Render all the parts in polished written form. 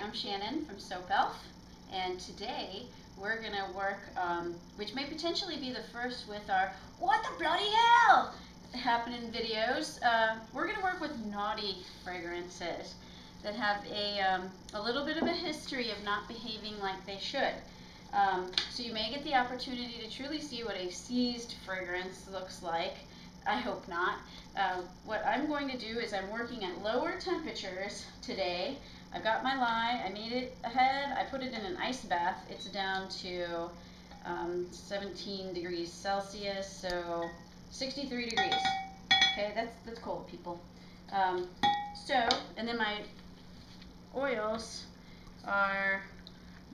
I'm Shannon from Soap Elf, and today we're going to work, which may potentially be the first with our what the bloody hell happening videos. We're going to work with naughty fragrances that have a little bit of a history of not behaving like they should. So you may get the opportunity to truly see what a seized fragrance looks like. I hope not. What I'm going to do is I'm working at lower temperatures today. I've got my lye, I made it ahead, I put it in an ice bath. It's down to 17 degrees Celsius, so 63 degrees. Okay, that's cold, people. And then my oils are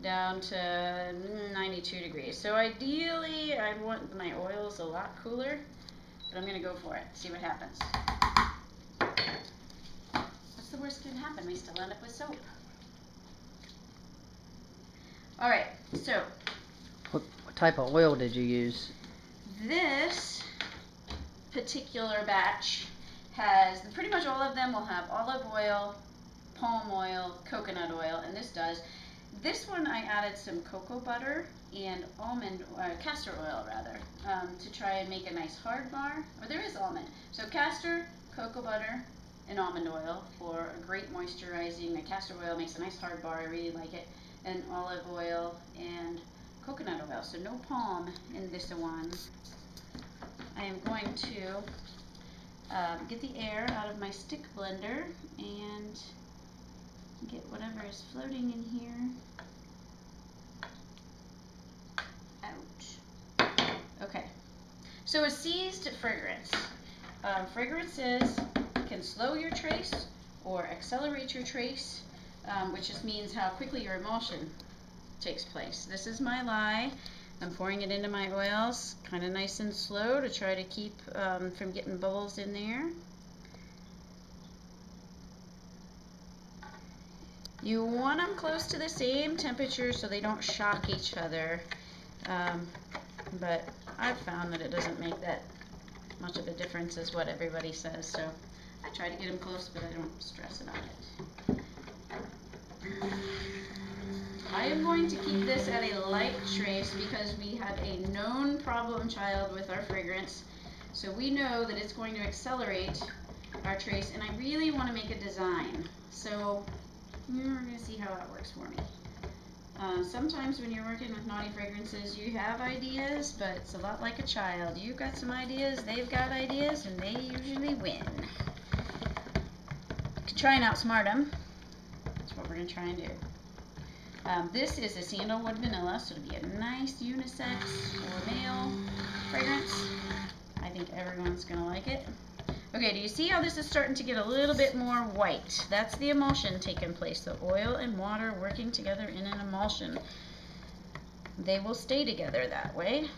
down to 92 degrees. So ideally, I want my oils a lot cooler, but I'm going to go for it, see what happens. What's the worst that can happen? We still end up with soap. Alright, so. What type of oil did you use? This particular batch has, pretty much all of them will have olive oil, palm oil, coconut oil, and this does. This one I added some cocoa butter and castor oil rather, to try and make a nice hard bar. Or there is almond. So castor, cocoa butter, and almond oil for a great moisturizing. The castor oil makes a nice hard bar, I really like it. And olive oil and coconut oil. So no palm in this one. I am going to get the air out of my stick blender and get whatever is floating in here out. Okay, so a seized fragrance. Fragrances can slow your trace or accelerate your trace, which just means how quickly your emulsion takes place. This is my lye. I'm pouring it into my oils, kind of nice and slow to try to keep from getting bubbles in there. You want them close to the same temperature so they don't shock each other, but I've found that it doesn't make that much of a difference as what everybody says, so I try to get them close, but I don't stress about it. I am going to keep this at a light trace because we have a known problem child with our fragrance, so we know that it's going to accelerate our trace, and I really want to make a design, so we're going to see how that works for me. Sometimes when you're working with naughty fragrances, you have ideas, but it's a lot like a child. You've got some ideas, they've got ideas, and they usually win. You can try and outsmart them. That's what we're going to try and do. This is a sandalwood vanilla, so it'll be a nice unisex or male fragrance. I think everyone's going to like it. Okay, do you see how this is starting to get a little bit more white? That's the emulsion taking place. The oil and water working together in an emulsion. They will stay together that way.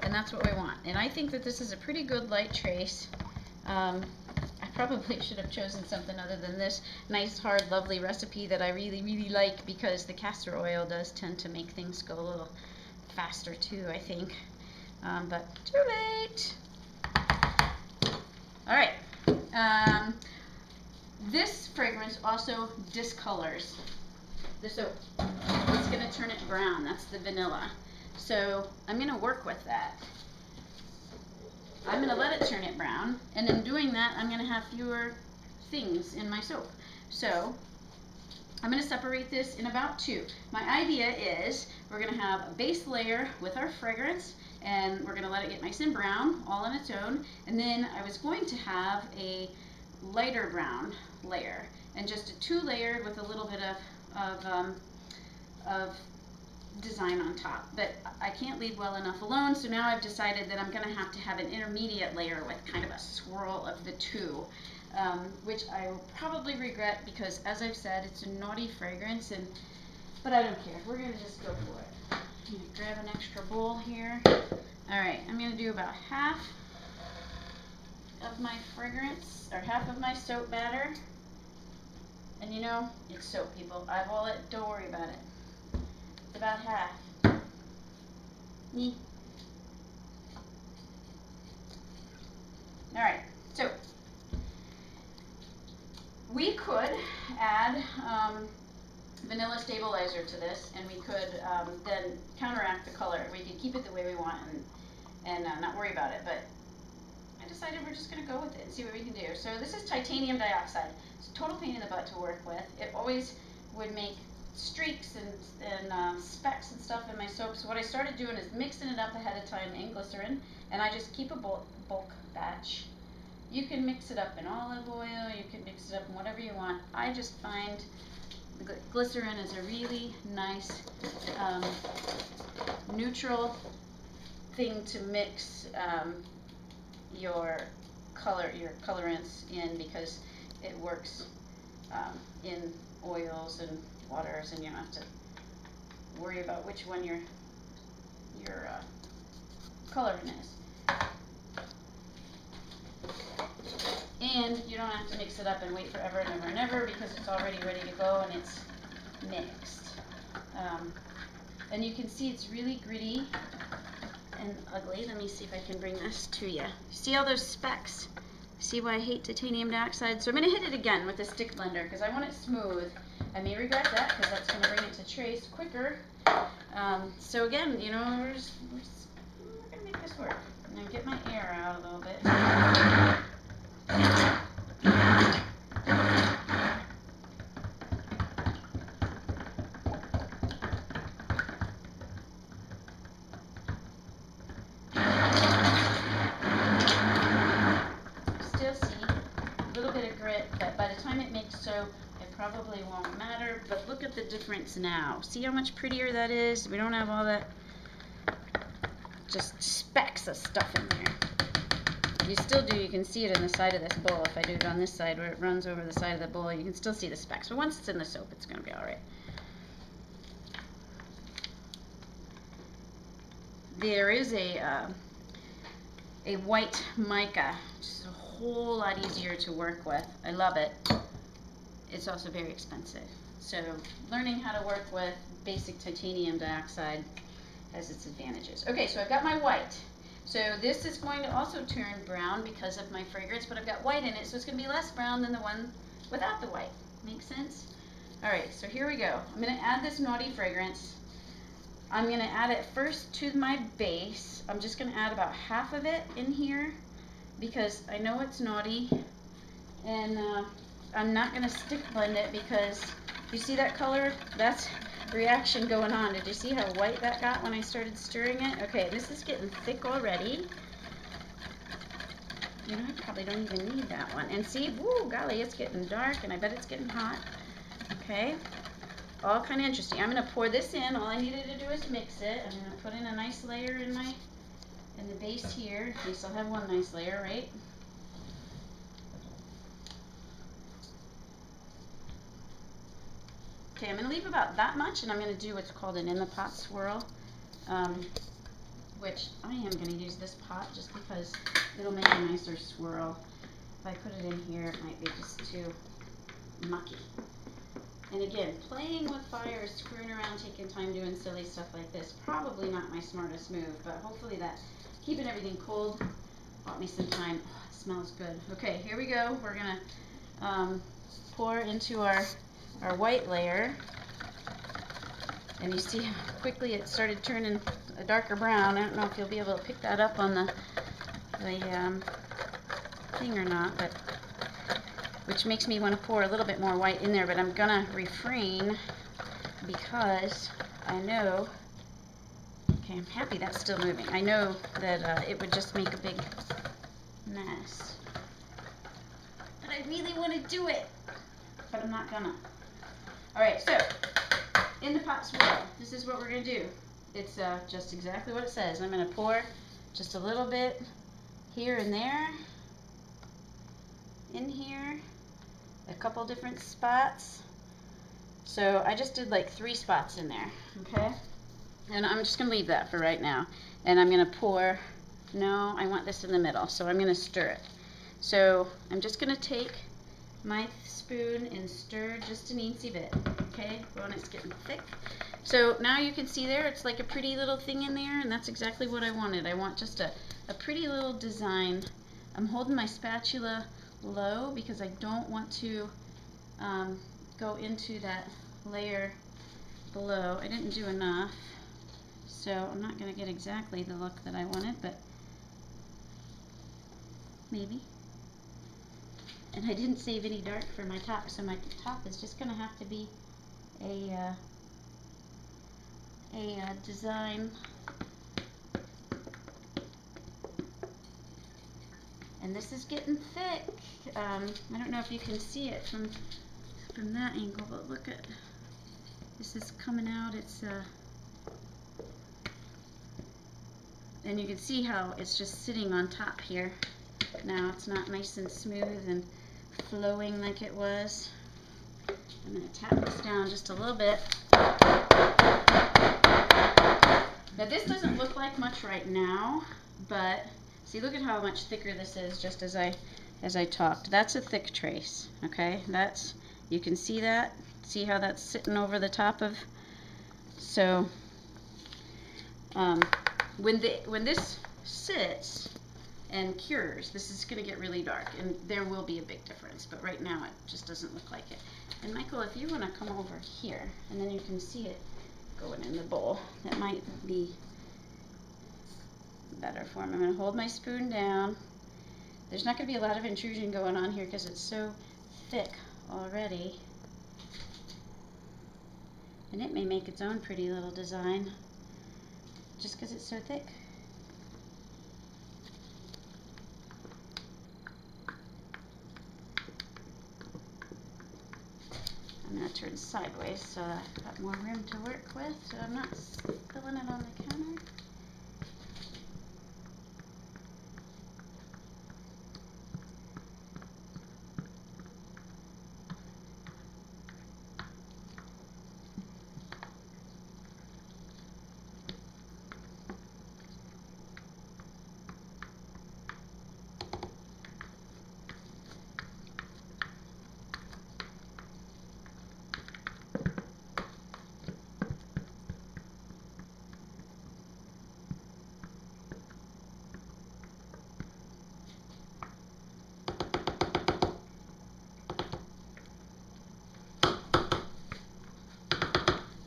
And that's what we want. And I think that this is a pretty good light trace. I probably should have chosen something other than this nice, hard, lovely recipe that I really, really like, because the castor oil does tend to make things go a little faster too, I think. But too late. Alright, this fragrance also discolors the soap. It's going to turn it brown. That's the vanilla. So I'm going to work with that. I'm going to let it turn it brown, and in doing that, I'm going to have fewer things in my soap. So I'm going to separate this in about two. My idea is we're going to have a base layer with our fragrance, and we're going to let it get nice and brown all on its own, and then I was going to have a lighter brown layer, and just a two-layered with a little bit of design on top, but I can't leave well enough alone, so now I've decided that I'm going to have an intermediate layer with kind of a swirl of the two, which I will probably regret because, as I've said, it's a naughty fragrance, but I don't care. We're going to just go for it. I'm going to grab an extra bowl here. Alright, I'm going to do about half of my fragrance, or half of my soap batter, and you know, it's soap, people. Eyeball it, don't worry about it. It's about half. Alright, so we could add vanilla stabilizer to this, and we could then counteract the color. We could keep it the way we want and not worry about it, but I decided we're just going to go with it and see what we can do. So this is titanium dioxide. It's a total pain in the butt to work with. It always would make streaks and specks and stuff in my soap. So what I started doing is mixing it up ahead of time in glycerin, and I just keep a bulk batch. You can mix it up in olive oil, you can mix it up in whatever you want. I just find glycerin is a really nice neutral thing to mix your colorants in, because it works in oils and waters, and you don't have to worry about which one your colorant is. And you don't have to mix it up and wait forever and ever and ever, because it's already ready to go and it's mixed. And you can see it's really gritty and ugly. Let me see if I can bring this to you. See all those specks? See why I hate titanium dioxide? So I'm going to hit it again with a stick blender because I want it smooth. I may regret that because that's going to bring it to trace quicker. So again, you know, we're going to make this work. I'm going to get my air out a little bit. Still see a little bit of grit, but by the time it makes soap, it probably won't matter. But look at the difference now. See how much prettier that is? We don't have all that just specks of stuff in there. You still do, you can see it in the side of this bowl. If I do it on this side where it runs over the side of the bowl, you can still see the specks. But once it's in the soap, it's going to be alright. There is a white mica, which is a whole lot easier to work with. I love it. It's also very expensive. So learning how to work with basic titanium dioxide has its advantages. Okay, so I've got my white. So this is going to also turn brown because of my fragrance, but I've got white in it, so it's going to be less brown than the one without the white. Make sense? Alright, so here we go. I'm going to add this naughty fragrance. I'm going to add it first to my base. I'm just going to add about half of it in here because I know it's naughty, and I'm not going to stick blend it because you see that color? That's reaction going on. Did you see how white that got when I started stirring it? Okay, this is getting thick already. You know, I probably don't even need that one. And see, woo, golly, it's getting dark, and I bet it's getting hot. Okay, all kind of interesting. I'm going to pour this in. All I needed to do is mix it. I'm going to put in a nice layer in the base here. At least I'll have one nice layer, right? Okay, I'm going to leave about that much, and I'm going to do what's called an in-the-pot swirl, which I am going to use this pot just because it'll make a nicer swirl. If I put it in here, it might be just too mucky. And again, playing with fire, screwing around, taking time doing silly stuff like this, probably not my smartest move, but hopefully that keeping everything cold bought me some time. Oh, it smells good. Okay, here we go. We're going to pour into our white layer, and you see how quickly it started turning a darker brown. I don't know if you'll be able to pick that up on the thing or not, but which makes me want to pour a little bit more white in there, but I'm gonna refrain because I know, okay, I'm happy that's still moving. I know that it would just make a big mess, but I really want to do it, but I'm not gonna. Alright, so, in the pot swirl, this is what we're going to do. It's just exactly what it says. I'm going to pour just a little bit here and there, in here, a couple different spots. So I just did like 3 spots in there, okay? And I'm just going to leave that for right now. And I'm going to pour, no, I want this in the middle, so I'm going to stir it. So I'm just going to take my spoon and stir just an eensy bit, okay, when it's getting thick. So now you can see there, it's like a pretty little thing in there, and that's exactly what I wanted. I want just a pretty little design. I'm holding my spatula low because I don't want to go into that layer below. I didn't do enough, so I'm not going to get exactly the look that I wanted, but maybe. And I didn't save any dark for my top, so my top is just going to have to be a design. And this is getting thick. I don't know if you can see it from that angle, but look at this is coming out. It's and you can see how it's just sitting on top here. Now it's not nice and smooth and flowing like it was. I'm going to tap this down just a little bit. Now this doesn't look like much right now, but see, look at how much thicker this is just as I talked. That's a thick trace, okay? That's, you can see that? See how that's sitting over the top of? So when this sits and cures, this is going to get really dark, and there will be a big difference, but right now it just doesn't look like it. And Michael, if you want to come over here, and then you can see it going in the bowl, that might be better for me. I'm going to hold my spoon down. There's not going to be a lot of intrusion going on here because it's so thick already. And it may make its own pretty little design just because it's so thick. I'm going to turn sideways so I've got more room to work with, so I'm not spilling it on the counter.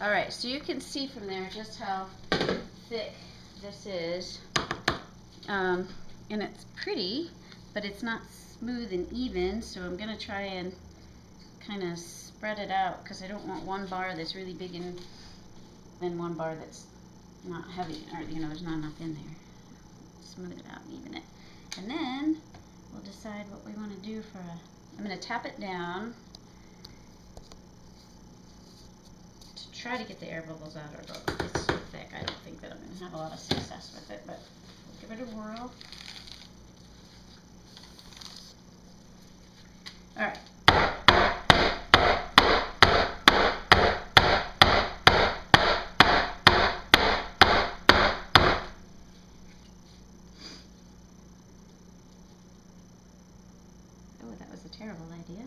Alright, so you can see from there just how thick this is. And it's pretty, but it's not smooth and even, so I'm going to try and kind of spread it out because I don't want one bar that's really big and then one bar that's not heavy, or you know, there's not enough in there. Smooth it out and even it. And then we'll decide what we want to do for a, I'm going to tap it down to try to get the air bubbles out, or it's so thick I don't think that I'm going to have a lot of success with it, but we'll give it a whirl. Alright. Oh, that was a terrible idea.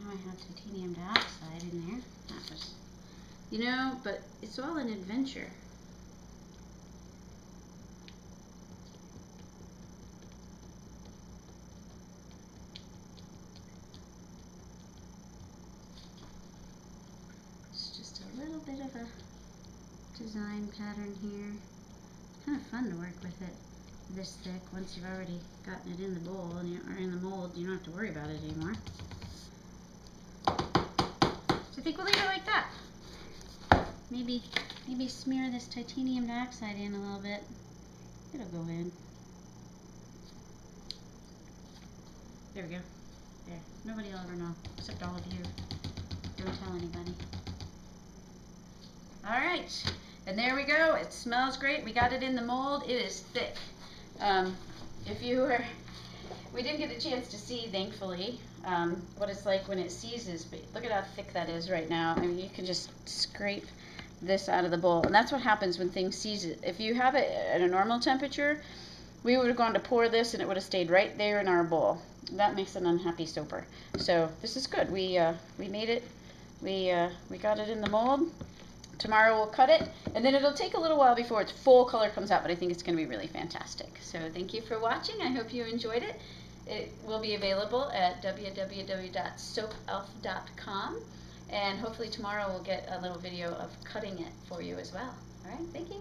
Now I have titanium dioxide in there. That was, you know, but it's all an adventure. It's just a little bit of a design pattern here. It's kind of fun to work with it this thick. Once you've already gotten it in the bowl and or in the mold, you don't have to worry about it anymore. So I think we'll leave it like that. Maybe smear this titanium dioxide in a little bit. It'll go in. There we go. There. Nobody will ever know, except all of you. Don't tell anybody. Alright. And there we go. It smells great. We got it in the mold. It is thick. If you were, we didn't get a chance to see, thankfully, what it's like when it seizes, but look at how thick that is right now. I mean, you can just scrape this out of the bowl, and that's what happens when things seize it. If you have it at a normal temperature, we would have gone to pour this and it would have stayed right there in our bowl. That makes an unhappy soaper. So this is good. We made it. We got it in the mold. Tomorrow we'll cut it, and then it'll take a little while before its full color comes out, but I think it's going to be really fantastic. So thank you for watching. I hope you enjoyed it, It will be available at www.soapelf.com, and hopefully tomorrow we'll get a little video of cutting it for you as well. All right, thank you.